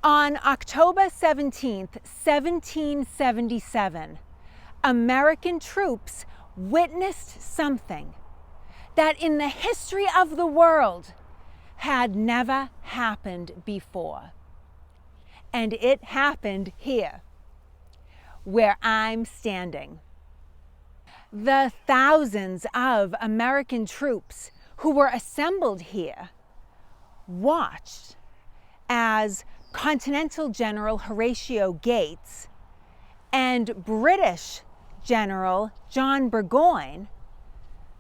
On October 17th, 1777, American troops witnessed something that in the history of the world had never happened before. And it happened here, where I'm standing. The thousands of American troops who were assembled here watched as Continental General Horatio Gates and British General John Burgoyne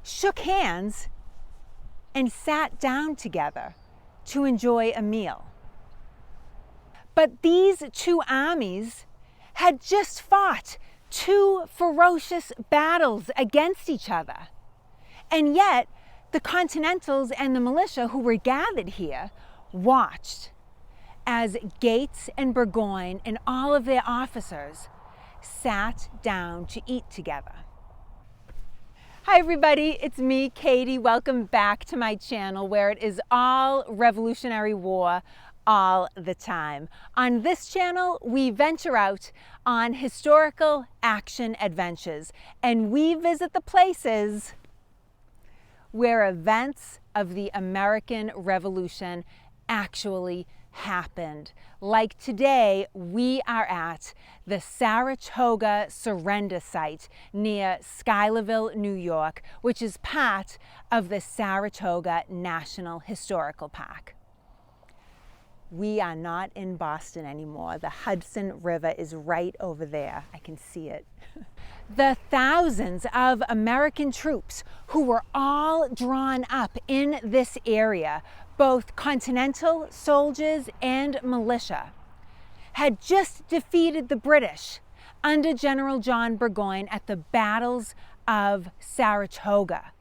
shook hands and sat down together to enjoy a meal. But these two armies had just fought two ferocious battles against each other. And yet, the Continentals and the militia who were gathered here watched as Gates and Burgoyne and all of their officers sat down to eat together. Hi everybody, it's me, Katie. Welcome back to my channel where it is all Revolutionary War all the time. On this channel, we venture out on historical action adventures and we visit the places where events of the American Revolution actually happened. Like today, we are at the Saratoga Surrender Site near Schuylerville, New York, which is part of the Saratoga National Historical Park. We are not in Boston anymore. The Hudson River is right over there. I can see it. The thousands of American troops who were all drawn up in this area, both Continental soldiers and militia, had just defeated the British under General John Burgoyne at the battles of Saratoga,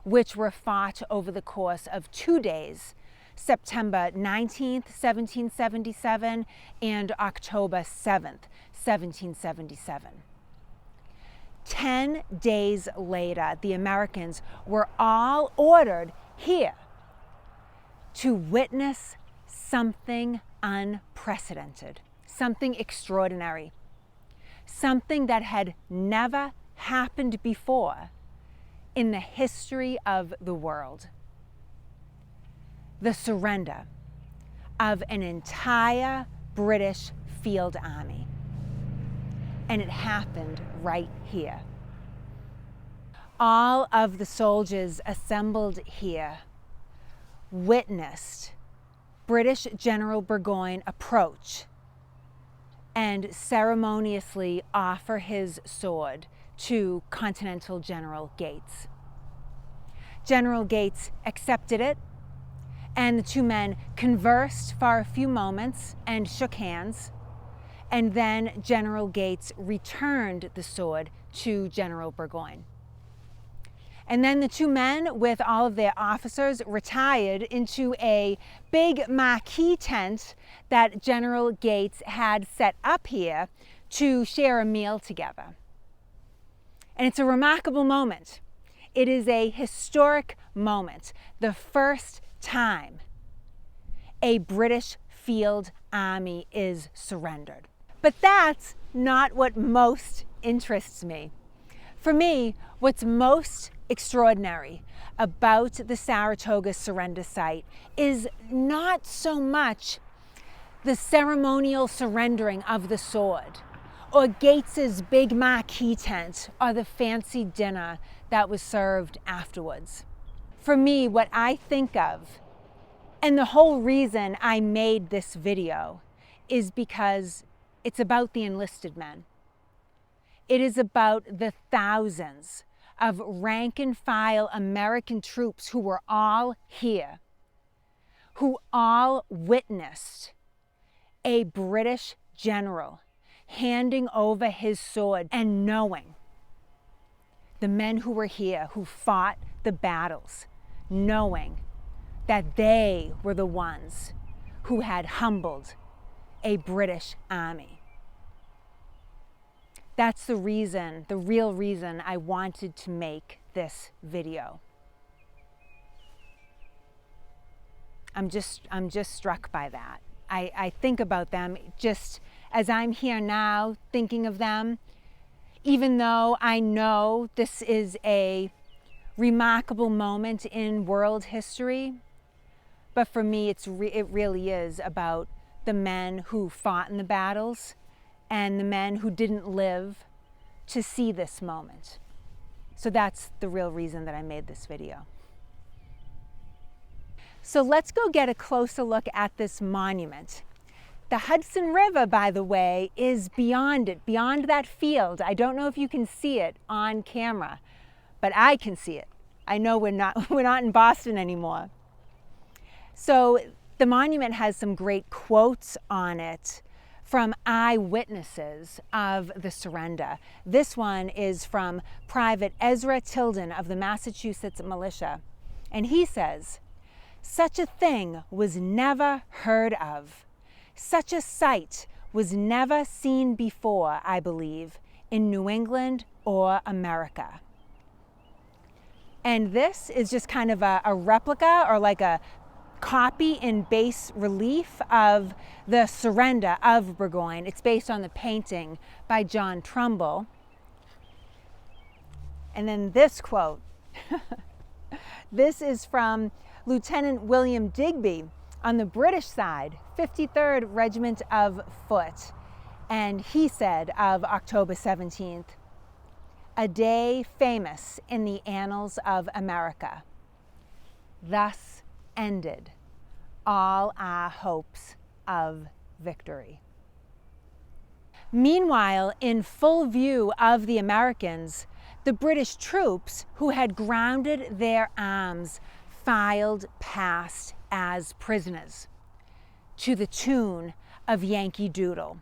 which were fought over the course of 2 days, September 19th, 1777 and October 7th, 1777. 10 days later, the Americans were all ordered here to witness something unprecedented, something extraordinary, something that had never happened before in the history of the world. The surrender of an entire British field army. And it happened right here. All of the soldiers assembled here witnessed British General Burgoyne approach and ceremoniously offer his sword to Continental General Gates. General Gates accepted it, and the two men conversed for a few moments and shook hands, and then General Gates returned the sword to General Burgoyne. And then the two men, with all of their officers, retired into a big marquee tent that General Gates had set up here to share a meal together. And it's a remarkable moment. It is a historic moment. The first time a British field army is surrendered. But that's not what most interests me. For me, what's most extraordinary about the Saratoga Surrender Site is not so much the ceremonial surrendering of the sword, or Gates's big marquee tent, or the fancy dinner that was served afterwards. For me, what I think of, and the whole reason I made this video, is because it's about the enlisted men. It is about the thousands of rank and file American troops who were all here, who all witnessed a British general handing over his sword and knowing the men who were here, who fought the battles, knowing that they were the ones who had humbled a British army. That's the reason, the real reason I wanted to make this video. I'm just struck by that. I think about them just as I'm here now thinking of them, even though I know this is a remarkable moment in world history. But for me, it really is about the men who fought in the battles and the men who didn't live to see this moment. So that's the real reason that I made this video. So let's go get a closer look at this monument. The Hudson River, by the way, is beyond it, beyond that field. I don't know if you can see it on camera, but I can see it. I know we're not in Boston anymore. So the monument has some great quotes on it from eyewitnesses of the surrender. This one is from Private Ezra Tilden of the Massachusetts militia. And he says, "Such a thing was never heard of. Such a sight was never seen before, I believe, in New England or America." And this is just kind of a replica, or like a copy in bas relief of the surrender of Burgoyne. It's based on the painting by John Trumbull. And then this quote. This is from Lieutenant William Digby on the British side, 53rd Regiment of Foot. And he said of October 17th, "A day famous in the annals of America. Thus ended all our hopes of victory." Meanwhile, in full view of the Americans, the British troops who had grounded their arms filed past as prisoners to the tune of Yankee Doodle.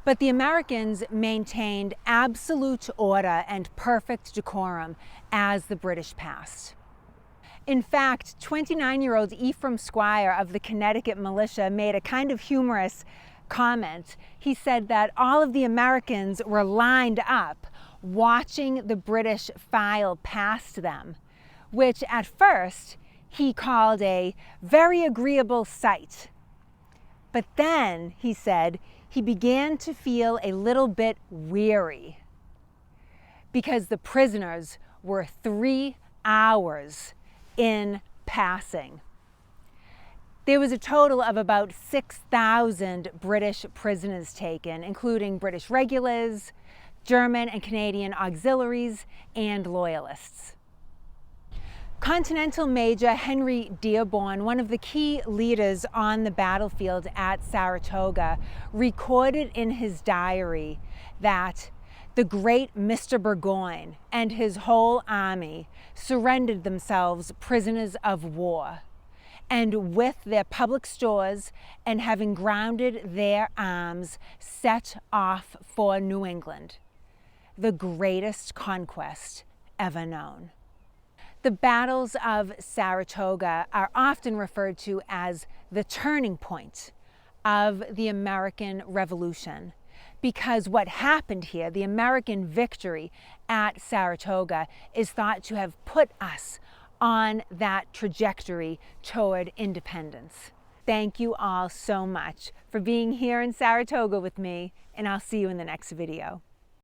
But the Americans maintained absolute order and perfect decorum as the British passed. In fact, 29-year-old Ephraim Squire of the Connecticut militia made a kind of humorous comment. He said that all of the Americans were lined up watching the British file past them, which at first he called a very agreeable sight. But then, he said, he began to feel a little bit weary because the prisoners were 3 hours in passing. There was a total of about 6,000 British prisoners taken, including British regulars, German and Canadian auxiliaries, and loyalists. Continental Major Henry Dearborn, one of the key leaders on the battlefield at Saratoga, recorded in his diary that the great Mr. Burgoyne and his whole army surrendered themselves prisoners of war, and with their public stores and having grounded their arms, set off for New England, the greatest conquest ever known. The battles of Saratoga are often referred to as the turning point of the American Revolution, because what happened here, the American victory at Saratoga, is thought to have put us on that trajectory toward independence. Thank you all so much for being here in Saratoga with me, and I'll see you in the next video.